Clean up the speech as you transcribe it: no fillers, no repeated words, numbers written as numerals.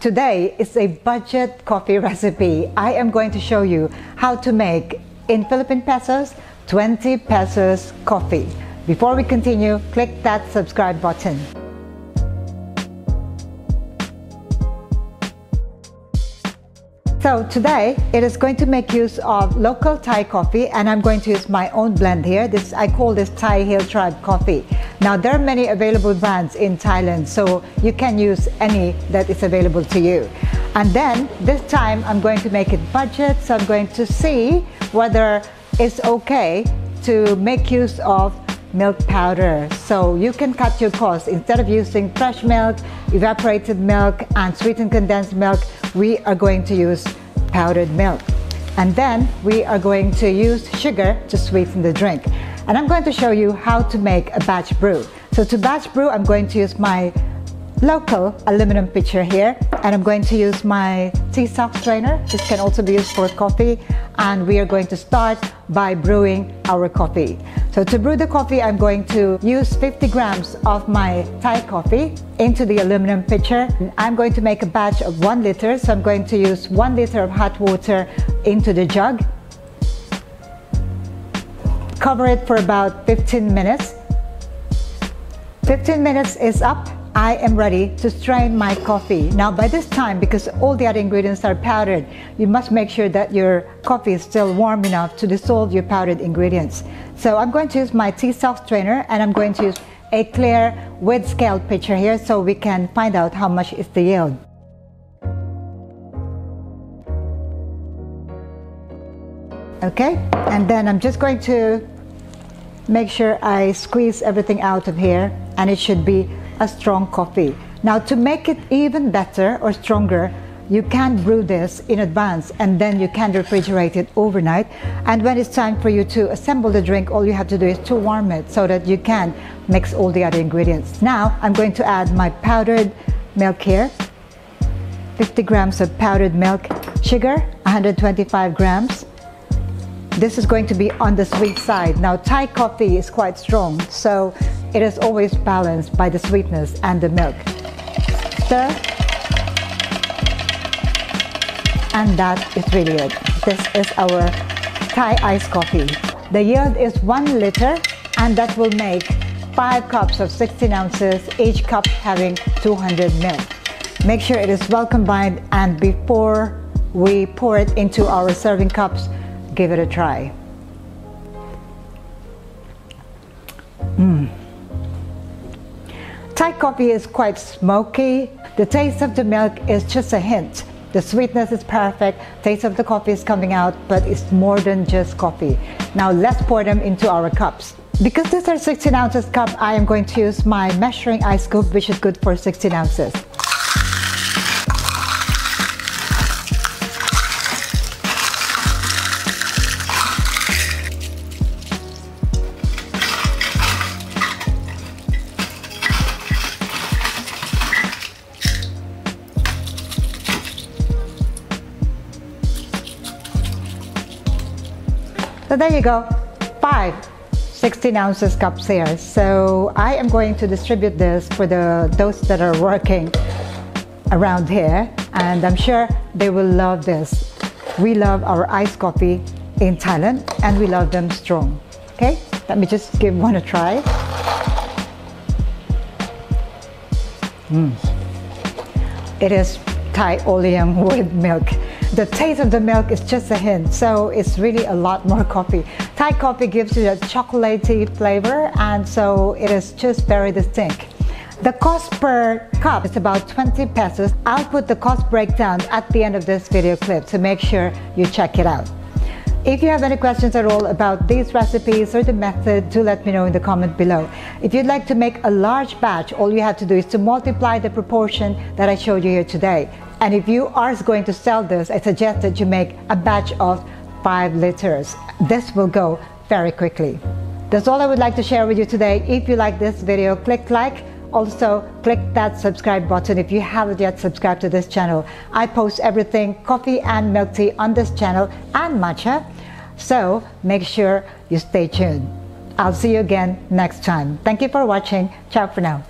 Today is a budget coffee recipe. I am going to show you how to make, in Philippine pesos, 20 pesos coffee. Before we continue, click that subscribe button. So today, it is going to make use of local Thai coffee, and I'm going to use my own blend here. I call this Thai Hill Tribe coffee. Now, there are many available brands in Thailand, so you can use any that is available to you. And then, this time, I'm going to make it budget, so I'm going to see whether it's okay to make use of milk powder. So you can cut your costs. Instead of using fresh milk, evaporated milk, and sweetened condensed milk, we are going to use powdered milk. And then we are going to use sugar to sweeten the drink. And I'm going to show you how to make a batch brew. So to batch brew, I'm going to use my local aluminum pitcher here, and I'm going to use my tea sock strainer. This can also be used for coffee, and we are going to start by brewing our coffee. So to brew the coffee, I'm going to use 50 grams of my Thai coffee into the aluminum pitcher. I'm going to make a batch of 1 liter, so I'm going to use 1 liter of hot water into the jug. Cover it for about 15 minutes. 15 minutes is up. I am ready to strain my coffee. Now by this time, because all the other ingredients are powdered, you must make sure that your coffee is still warm enough to dissolve your powdered ingredients. So I'm going to use my tea sock strainer, and I'm going to use a clear with scale pitcher here so we can find out how much is the yield. Okay, and then I'm just going to make sure I squeeze everything out of here, and it should be a strong coffee. Now to make it even better or stronger, you can brew this in advance, and then you can refrigerate it overnight. And when it's time for you to assemble the drink, all you have to do is to warm it so that you can mix all the other ingredients. Now I'm going to add my powdered milk here. 50 grams of powdered milk. Sugar, 125 grams. This is going to be on the sweet side. Now Thai coffee is quite strong, so it is always balanced by the sweetness and the milk. Stir. And that is really it. This is our Thai iced coffee. The yield is 1 liter, and that will make 5 cups of 16 ounces, each cup having 200 ml. Make sure it is well combined, and before we pour it into our serving cups, give it a try. Thai coffee is quite smoky. The taste of the milk is just a hint. The sweetness is perfect. Taste of the coffee is coming out, but it's more than just coffee. Now let's pour them into our cups. Because these are 16 ounces cup, I am going to use my measuring ice scoop, which is good for 16 ounces. So there you go, 5 16 ounces cups here. So I am going to distribute this for those that are working around here, and I'm sure they will love this. We love our iced coffee in Thailand, and we love them strong. Okay, let me just give one a try. It is Thai oleum with milk. The taste of the milk is just a hint, so it's really a lot more coffee. Thai coffee gives you that chocolatey flavor, and so it is just very distinct. The cost per cup is about 20 pesos. I'll put the cost breakdown at the end of this video clip, so make sure you check it out. If you have any questions at all about these recipes or the method, do let me know in the comment below. If you'd like to make a large batch, all you have to do is to multiply the proportion that I showed you here today. And if you are going to sell this, I suggest that you make a batch of 5 liters. This will go very quickly. That's all I would like to share with you today. If you like this video, click like. Also, click that subscribe button if you haven't yet subscribed to this channel. I post everything coffee and milk tea on this channel, and matcha. So make sure you stay tuned. I'll see you again next time. Thank you for watching. Ciao for now.